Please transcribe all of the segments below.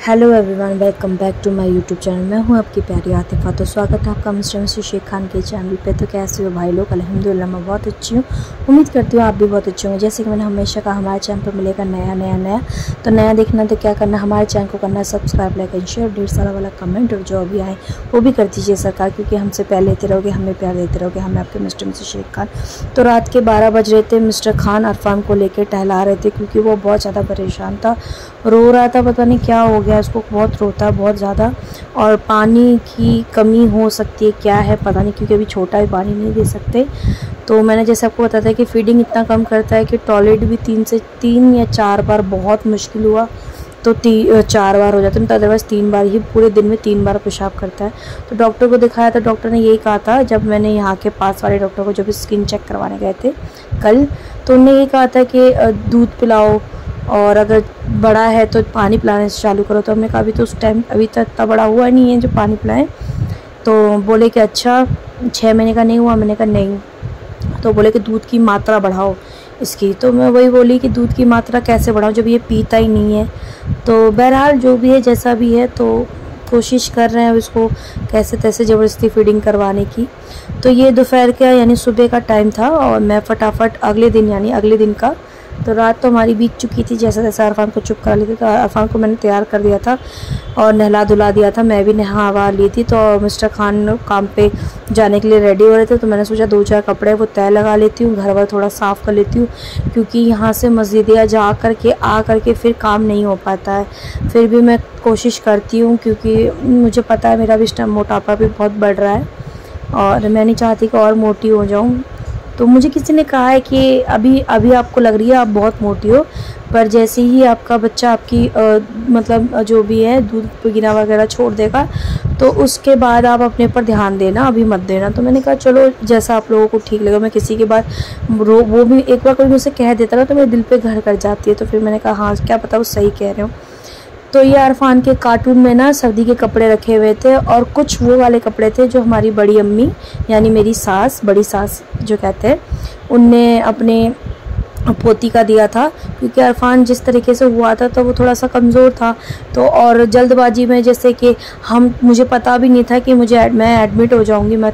Hello everyone, welcome back to my YouTube channel. मैं हूं आपकी प्यारी आतिफा। तो स्वागत है आपका मिस्टर शेख खान के चैनल पे। तो कैसे हो भाई लोग? अल्हम्दुलिल्लाह मैं बहुत अच्छी हूं। उम्मीद करती हूँ आप भी बहुत अच्छे होंगे। जैसे कि मैंने हमेशा कहा, हमारे चैनल पर मिलेगा नया। तो नया देखना तो क्या करना, हमारे चैनल को करना सब्सक्राइब, लाइक एंड शेयर, 150 साल वाला कमेंट, और जो अभी आए वो भी कर दीजिए सरकार, क्योंकि हमसे प्यार लेते रहोगे, हमें प्यार देते रहोगे। हमें आपके मिस्टर शेख खान। तो रात के 12 बज रहे थे। मिस्टर खान अरफान को लेकर टहला रहे थे, क्योंकि वो बहुत ज़्यादा परेशान था, रो रहा था। पता नहीं क्या हो गया उसको, बहुत रोता है बहुत ज़्यादा। और पानी की कमी हो सकती है, क्या है पता नहीं, क्योंकि अभी छोटा है, पानी नहीं दे सकते। तो मैंने जैसे आपको बताया था कि फीडिंग इतना कम करता है कि टॉयलेट भी 3 या 4 बार बहुत मुश्किल हुआ तो 4 बार हो जाता है। तो अदरवाइज़ 3 बार ही पूरे दिन में 3 बार पेशाब करता है। तो डॉक्टर को दिखाया था, डॉक्टर ने यही कहा था, जब मैंने यहाँ के पास वाले डॉक्टर को जब स्किन चेक करवाने गए थे कल, तो उन्होंने यही कहा था कि दूध पिलाओ, और अगर बड़ा है तो पानी पिलाने से चालू करो। तो हमने कहा अभी तो उस टाइम अभी तक इतना बड़ा हुआ नहीं है जो पानी पिलाएं। तो बोले कि अच्छा 6 महीने का नहीं हुआ। मैंने कहा नहीं। तो बोले कि दूध की मात्रा बढ़ाओ इसकी। तो मैं वही बोली कि दूध की मात्रा कैसे बढ़ाऊं जब ये पीता ही नहीं है। तो बहरहाल जो भी है, जैसा भी है, तो कोशिश कर रहे हैं इसको कैसे तैसे ज़बरदस्ती फीडिंग करवाने की। तो ये दोपहर का यानी सुबह का टाइम था, और मैं फटाफट अगले दिन का, तो रात तो हमारी बीत चुकी थी। जैसा तैसा अरफान को चुप करा ली थी। तो अरफान को मैंने तैयार कर दिया था और नहला धुला दिया था। मैं भी नहा ली थी। तो मिस्टर खान काम पे जाने के लिए रेडी हो रहे थे। तो मैंने सोचा 2-4 कपड़े वो तय लगा लेती हूँ, घर वर थोड़ा साफ़ कर लेती हूँ, क्योंकि यहाँ से मस्जिदिया आ करके फिर काम नहीं हो पाता है। फिर भी मैं कोशिश करती हूँ, क्योंकि मुझे पता है मेरा भी इस टाइम मोटापा भी बहुत बढ़ रहा है, और मैं नहीं चाहती कि और मोटी हो जाऊँ। तो मुझे किसी ने कहा है कि अभी आपको लग रही है आप बहुत मोटी हो, पर जैसे ही आपका बच्चा आपकी मतलब जो भी है दूध पीना वगैरह छोड़ देगा, तो उसके बाद आप अपने पर ध्यान देना, अभी मत देना। तो मैंने कहा चलो जैसा आप लोगों को ठीक लगे। मैं किसी के बाद वो भी एक बार कोई मुझसे कह देता ना, तो मेरे दिल पे घर कर जाती है। तो फिर मैंने कहा हाँ, क्या पता वो सही कह रहे हो। तो ये अरफान के कार्टून में ना सर्दी के कपड़े रखे हुए थे, और कुछ वो वाले कपड़े थे जो हमारी बड़ी अम्मी यानी मेरी सास, बड़ी सास जो कहते हैं, उनने अपने पोती का दिया था। क्योंकि अरफान जिस तरीके से हुआ था तो वो थोड़ा सा कमज़ोर था। तो और जल्दबाजी में, जैसे कि मुझे पता भी नहीं था कि मैं एडमिट हो जाऊंगी। मैं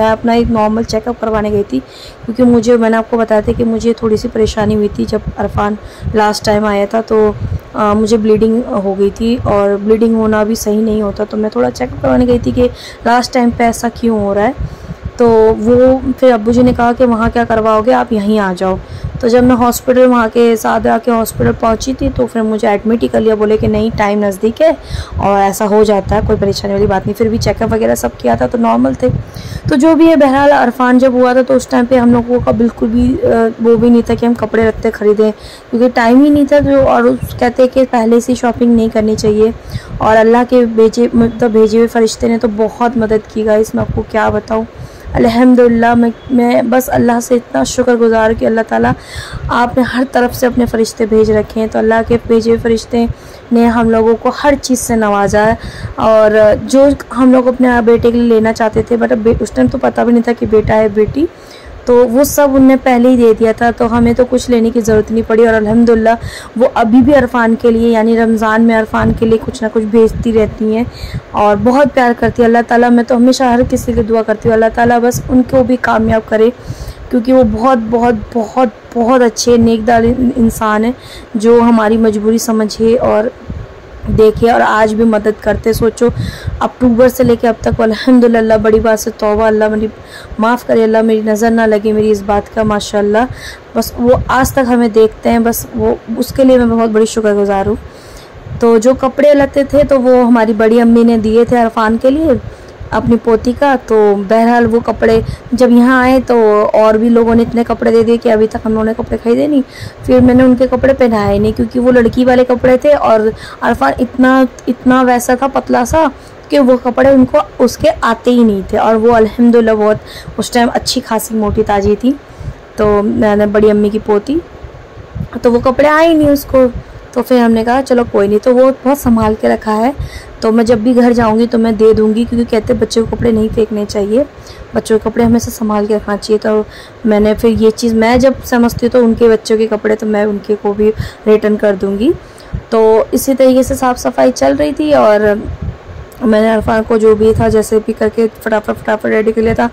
अपना एक नॉर्मल चेकअप करवाने गई थी, क्योंकि मैंने आपको बताया था कि मुझे थोड़ी सी परेशानी हुई थी जब अरफान लास्ट टाइम आया था। तो मुझे ब्लीडिंग हो गई थी, और ब्लीडिंग होना भी सही नहीं होता। तो मैं थोड़ा चेकअप करवाने गई थी कि लास्ट टाइम पे ऐसा क्यों हो रहा है। तो वो फिर अब्बू जी ने कहा कि वहाँ क्या करवाओगे, आप यहीं आ जाओ। तो जब मैं हॉस्पिटल वहाँ के साथ आके हॉस्पिटल पहुँची थी, तो फिर मुझे एडमिट ही कर लिया। बोले कि नहीं, टाइम नज़दीक है और ऐसा हो जाता है, कोई परेशानी वाली बात नहीं। फिर भी चेकअप वगैरह सब किया था तो नॉर्मल थे। तो जो भी है, बहरहाल अरफान जब हुआ था तो उस टाइम पे हम लोगों का बिल्कुल भी वो भी नहीं था कि हम कपड़े रखते ख़रीदें, क्योंकि टाइम ही नहीं था। और कहते कि पहले से शॉपिंग नहीं करनी चाहिए। और अल्लाह के भेजे हुए फ़रिश्ते ने तो बहुत मदद की गाइस, मैं आपको क्या बताऊँ। अल्हम्दुलिल्लाह मैं बस अल्लाह से इतना शुक्रगुज़ार कि अल्लाह ताला आपने हर तरफ से अपने फ़रिश्ते भेज रखे हैं। तो अल्लाह के भेजे हुए फ़रिश्ते ने हम लोगों को हर चीज़ से नवाजा है। और जो हम लोग अपने बेटे के लिए लेना चाहते थे, बट उस टाइम तो पता भी नहीं था कि बेटा है बेटी, तो वो सब उनने पहले ही दे दिया था। तो हमें तो कुछ लेने की ज़रूरत नहीं पड़ी। और अल्हम्दुलिल्लाह वो अभी भी अरफान के लिए, यानी रमज़ान में अरफान के लिए कुछ ना कुछ भेजती रहती हैं, और बहुत प्यार करती है। अल्लाह ताला, मैं तो हमेशा हर किसी की दुआ करती हूँ, अल्लाह ताला बस उनको भी कामयाब करे, क्योंकि वो बहुत बहुत बहुत बहुत अच्छे नेकदार इंसान है, जो हमारी मजबूरी समझे और देखे, और आज भी मदद करते। सोचो अक्टूबर से लेके अब तक अल्हम्दुलिल्लाह, बड़ी बात से तौबा, अल्लाह मेरी माफ़ करे, अल्लाह मेरी नज़र ना लगे मेरी इस बात का, माशाल्लाह। बस वो आज तक हमें देखते हैं, बस वो उसके लिए मैं बहुत बड़ी शुक्रगुज़ार हूँ। तो जो कपड़े लते थे तो वो हमारी बड़ी अम्मी ने दिए थे अरफान के लिए, अपनी पोती का। तो बहरहाल वो कपड़े जब यहाँ आए तो और भी लोगों ने इतने कपड़े दे दिए कि अभी तक हम लोगों ने कपड़े खरीदे नहीं। फिर मैंने उनके कपड़े पहनाए नहीं, क्योंकि वो लड़की वाले कपड़े थे, और अरफान इतना वैसा था, पतला सा, कि वो कपड़े उनको उसके आते ही नहीं थे। और वो अल्हम्दुलिल्लाह बहुत उस टाइम अच्छी खासी मोटी ताजी थी। तो मैंने बड़ी अम्मी की पोती, तो वो कपड़े आए ही नहीं उसको। तो फिर हमने कहा चलो कोई नहीं। तो वो बहुत संभाल के रखा है। तो मैं जब भी घर जाऊंगी तो मैं दे दूंगी, क्योंकि कहते हैं बच्चों के कपड़े नहीं फेंकने चाहिए, बच्चों के कपड़े हमेशा संभाल के रखना चाहिए। तो मैंने फिर ये चीज़, मैं जब समझती हूँ तो उनके बच्चों के कपड़े तो मैं उनके को भी रिटर्न कर दूंगी। तो इसी तरीके से साफ़ सफाई चल रही थी और मैंने अरफान को जो भी था जैसे भी करके फटाफट रेडी कर लिया था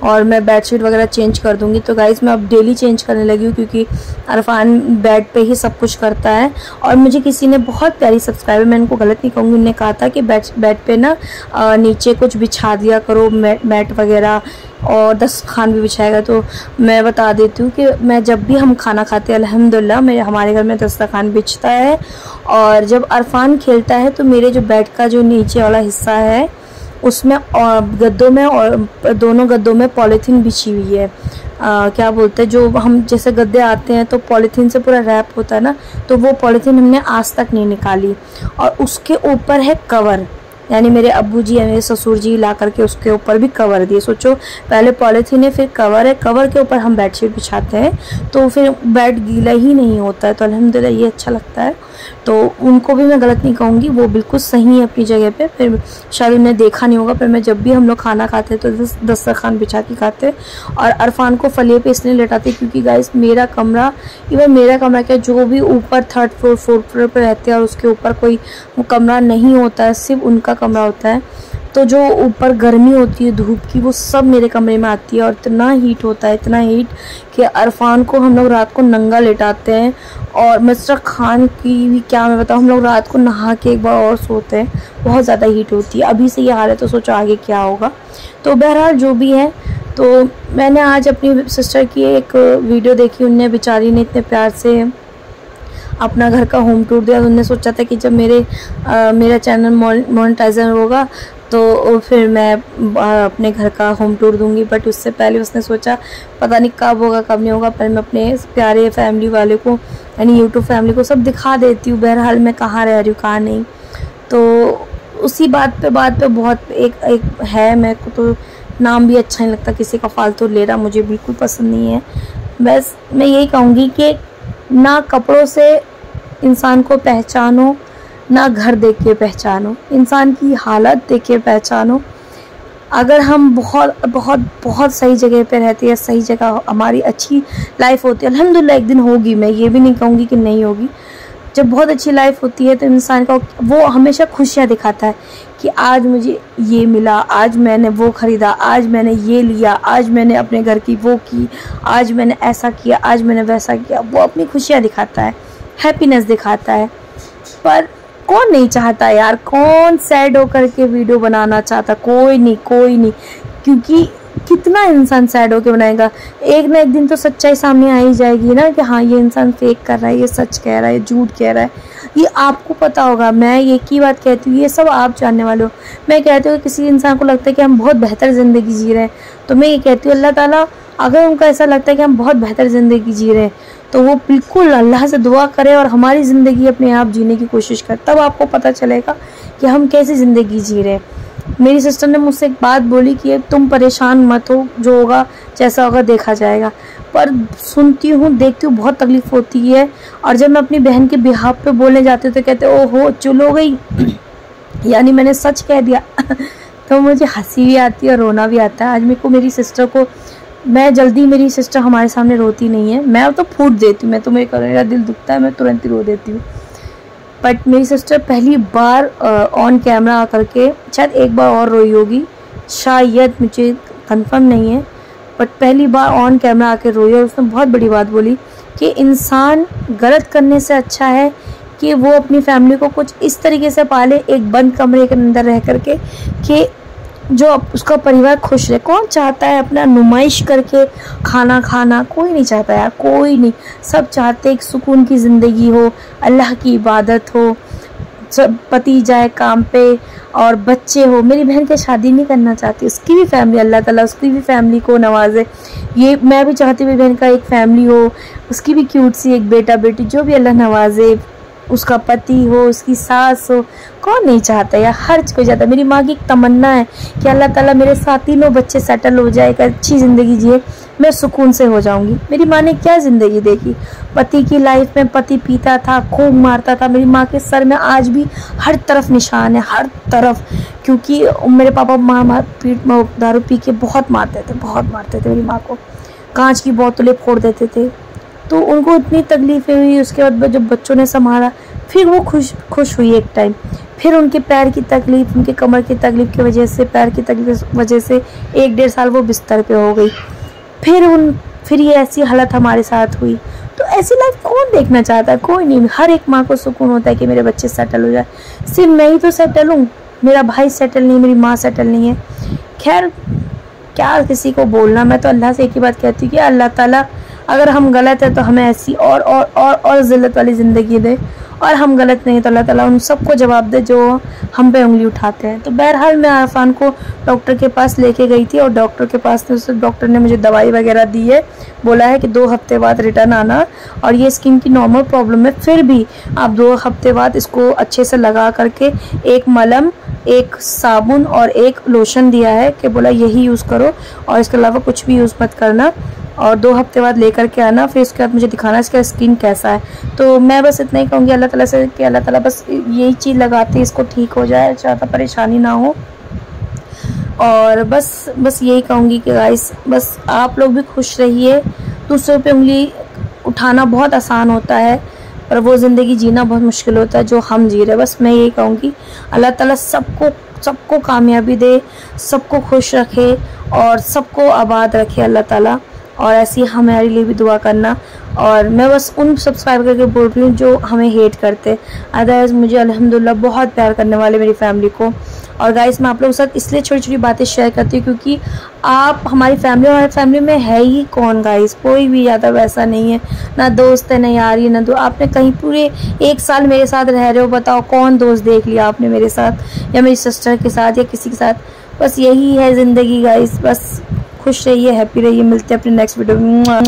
और मैं बेडशीट वगैरह चेंज कर दूंगी। तो गाइस मैं अब डेली चेंज करने लगी हूँ क्योंकि अरफान बेड पे ही सब कुछ करता है। और मुझे किसी ने बहुत प्यारी सब्सक्राइबर, मैं इनको गलत नहीं कहूँगी, उन्होंने कहा था कि बेड पे ना नीचे कुछ बिछा दिया करो, मैट वगैरह और दस्तरखान भी बिछाएगा। तो मैं बता देती हूँ कि मैं जब भी हम खाना खाते हैं अल्हम्दुलिल्लाह हमारे घर में दस्तरखान बिछता है। और जब अरफान खेलता है तो मेरे जो बेड का जो नीचे वाला हिस्सा है उसमें और गद्दों में और दोनों गद्दों में पॉलीथीन बिछी हुई है। क्या बोलते हैं, जो हम जैसे गद्दे आते हैं तो पॉलीथीन से पूरा रैप होता है ना, तो वो पॉलीथीन हमने आज तक नहीं निकाली। और उसके ऊपर है कवर, यानी मेरे अब्बू जी या मेरे ससुर जी ला करके उसके ऊपर भी कवर दिए। सोचो, पहले पॉलीथीन है फिर कवर है, कवर के ऊपर हम बेडशीट बिछाते हैं तो फिर बेड गीला ही नहीं होता है। तो अल्हम्दुलिल्लाह ये अच्छा लगता है। तो उनको भी मैं गलत नहीं कहूँगी, वो बिल्कुल सही है अपनी जगह पे। फिर शायद उन्होंने देखा नहीं होगा, पर मैं जब भी हम लोग खाना खाते हैं तो दस्तरखान बिछा के खाते। और अरफान को फलिए पे इसलिए लेटाते क्योंकि गाइस मेरा कमरा, इवन मेरा कमरा क्या, जो भी ऊपर 3rd फ्लोर 4th फ्लोर पर रहते हैं और उसके ऊपर कोई कमरा नहीं होता है, सिर्फ उनका कमरा होता है। तो जो ऊपर गर्मी होती है धूप की वो सब मेरे कमरे में आती है और इतना हीट होता है, इतना हीट कि अरफान को हम लोग रात को नंगा लेटाते हैं। और मिस्टर खान की भी क्या मैं बताऊँ, हम लोग रात को नहा के एक बार और सोते हैं, बहुत ज़्यादा हीट होती है। अभी से ये हाल है तो सोचो आगे क्या होगा। तो बहरहाल जो भी है, तो मैंने आज अपनी सिस्टर की एक वीडियो देखी, उनने बेचारी ने इतने प्यार से अपना घर का होम टूर दिया। उन्होंने सोचा था कि जब मेरा चैनल मोनेटाइजर होगा तो फिर मैं अपने घर का होम टूर दूंगी। बट उससे पहले उसने सोचा पता नहीं कब होगा कब नहीं होगा, पर मैं अपने प्यारे फैमिली वाले को यानी यूट्यूब फैमिली को सब दिखा देती हूँ बहरहाल मैं कहाँ रह रही हूँ कहाँ नहीं। तो उसी बात पे बहुत एक है, मेरे को तो नाम भी अच्छा नहीं लगता किसी का फालतू ले रहा, मुझे बिल्कुल पसंद नहीं है। बस मैं यही कहूँगी कि ना कपड़ों से इंसान को पहचानो, ना घर देख के पहचानो, इंसान की हालत देख के पहचानो। अगर हम बहुत सही जगह पे रहते हैं, सही जगह हमारी अच्छी लाइफ होती है, अल्हम्दुलिल्लाह एक दिन होगी, मैं ये भी नहीं कहूँगी कि नहीं होगी। जब बहुत अच्छी लाइफ होती है तो इंसान का वो हमेशा खुशियाँ दिखाता है कि आज मुझे ये मिला, आज मैंने वो ख़रीदा, आज मैंने ये लिया, आज मैंने अपने घर की वो की, आज मैंने ऐसा किया, आज मैंने वैसा किया। वो अपनी खुशियाँ दिखाता है, हैप्पीनेस दिखाता है। पर कौन नहीं चाहता यार, कौन सैड होकर के वीडियो बनाना चाहता, कोई नहीं। क्योंकि कितना इंसान सैड होकर बनाएगा, एक ना एक दिन तो सच्चाई सामने आ ही जाएगी ना कि हाँ ये इंसान फेक कर रहा है, ये सच कह रहा है, ये झूठ कह रहा है। ये आपको पता होगा, मैं एक ही बात कहती हूँ, ये सब आप जानने वाले हो। मैं कहती हूँ किसी इंसान को लगता है कि हम बहुत बेहतर ज़िंदगी जी रहे हैं, तो मैं ये कहती हूँ अल्लाह ताला अगर उनको ऐसा लगता है कि हम बहुत बेहतर ज़िंदगी जी रहे हैं तो वो बिल्कुल अल्लाह से दुआ करे और हमारी ज़िंदगी अपने आप जीने की कोशिश करे, तब आपको पता चलेगा कि हम कैसी ज़िंदगी जी रहे हैं। मेरी सिस्टर ने मुझसे एक बात बोली कि तुम परेशान मत हो, जो होगा जैसा होगा देखा जाएगा। पर सुनती हूँ देखती हूँ बहुत तकलीफ़ होती है। और जब मैं अपनी बहन के बिहाफ पे बोलने जाती हूँ तो कहते ओहो चुल हो गई यानी मैंने सच कह दिया तो मुझे हंसी भी आती है और रोना भी आता है। आज मेरे को मेरी सिस्टर को, मैं जल्दी, मेरी सिस्टर हमारे सामने रोती नहीं है, मैं तो फूट देती हूँ, मैं तो मेरा दिल दुखता है मैं तुरंत ही रो देती हूँ। बट मेरी सिस्टर पहली बार ऑन कैमरा आकर के, शायद एक बार और रोई होगी, शायद मुझे कंफर्म नहीं है, बट पहली बार ऑन कैमरा आकर रोई और उसने बहुत बड़ी बात बोली कि इंसान गलत करने से अच्छा है कि वो अपनी फैमिली को कुछ इस तरीके से पाले, एक बंद कमरे के अंदर रह करके, कि जो उसका परिवार खुश रहे। कौन चाहता है अपना नुमाइश करके खाना खाना, कोई नहीं चाहता यार, कोई नहीं। सब चाहते एक सुकून की ज़िंदगी हो, अल्लाह की इबादत हो, सब पति जाए काम पे और बच्चे हो। मेरी बहन क्या शादी नहीं करना चाहती, उसकी भी फैमिली, अल्लाह ताला उसकी भी फैमिली को नवाजे। ये मैं भी चाहती हूँ मेरी बहन का एक फैमिली हो, उसकी भी क्यूट सी एक बेटा बेटी, जो भी अल्लाह नवाजे, उसका पति हो, उसकी सास हो, कौन नहीं चाहता यार, हर कोई चाहता है। मेरी माँ की एक तमन्ना है कि अल्लाह ताला मेरे साथ तीनों बच्चे सेटल हो जाए, एक अच्छी ज़िंदगी जिए, मैं सुकून से हो जाऊंगी। मेरी माँ ने क्या ज़िंदगी देखी, पति की लाइफ में पति पीता था, खूब मारता था। मेरी माँ के सर में आज भी हर तरफ निशान है, हर तरफ, क्योंकि मेरे पापा दारू पी के बहुत मारते थे मेरी माँ को, कांच की बोतलें फोड़ देते थे। तो उनको इतनी तकलीफ़ें हुई। उसके बाद जब बच्चों ने संभाला, फिर वो खुश हुई एक टाइम। फिर उनके पैर की तकलीफ़, उनके कमर की तकलीफ़ की वजह से, पैर की तकलीफ़ की वजह से 1-1.5 साल वो बिस्तर पे हो गई। फिर ये ऐसी हालत हमारे साथ हुई। तो ऐसी लाइफ कौन देखना चाहता है? कोई नहीं। हर एक माँ को सुकून होता है कि मेरे बच्चे सेटल हो जाए। सिर्फ मैं ही तो सेटल हूँ, मेरा भाई सेटल नहीं, मेरी माँ सेटल नहीं है। खैर क्या किसी को बोलना, मैं तो अल्लाह से एक ही बात कहती हूँ कि अल्लाह ताला अगर हम गलत है तो हमें ऐसी और ज़िल्लत वाली ज़िंदगी दे, और हम गलत नहीं तो अल्लाह ताला उन सबको जवाब दे जो हम पे उंगली उठाते हैं। तो बहरहाल मैं अरफान को डॉक्टर के पास लेके गई थी, और डॉक्टर ने मुझे दवाई वगैरह दी है। बोला है कि 2 हफ्ते बाद रिटर्न आना, और ये स्किन की नॉर्मल प्रॉब्लम है, फिर भी आप 2 हफ्ते बाद इसको अच्छे से लगा करके, एक मलम, एक साबुन और एक लोशन दिया है कि बोला यही यूज़ करो, और इसके अलावा कुछ भी यूज़ मत करना, और 2 हफ्ते बाद लेकर के आना। फिर उसके बाद मुझे दिखाना इसका स्किन कैसा है। तो मैं बस इतना ही कहूँगी अल्लाह ताला से कि अल्लाह ताला बस यही चीज़ लगाते इसको ठीक हो जाए, ज़्यादा परेशानी ना हो। और बस यही कहूँगी कि गाइस, बस आप लोग भी खुश रहिए। दूसरों पे उंगली उठाना बहुत आसान होता है, पर वो ज़िंदगी जीना बहुत मुश्किल होता है जो हम जी रहे हैं। बस मैं यही कहूँगी अल्लाह ताला सबको कामयाबी दे, सबको खुश रखे और सबको आबाद रखे अल्लाह ताला। और ऐसी हमारे लिए भी दुआ करना। और मैं बस उन सब्सक्राइबर के बोल रही हूँ जो हमें हेट करते, अदरवाइज़ मुझे अल्हम्दुलिल्लाह बहुत प्यार करने वाले मेरी फैमिली को। और गाइस मैं आप लोगों के साथ इसलिए छोटी-छोटी बातें शेयर करती हूँ क्योंकि आप हमारी फैमिली में है ही कौन गाइस, कोई भी ज़्यादा वैसा नहीं है, ना दोस्त है, ना यार है, ना दो। आपने कहीं पूरे 1 साल मेरे साथ रह रहे हो, बताओ कौन दोस्त देख लिया आपने मेरे साथ, या मेरी सिस्टर के साथ, या किसी के साथ। बस यही है ज़िंदगी गाइस। बस खुश रहिए, हैप्पी रहिए। मिलते हैं अपने नेक्स्ट वीडियो में।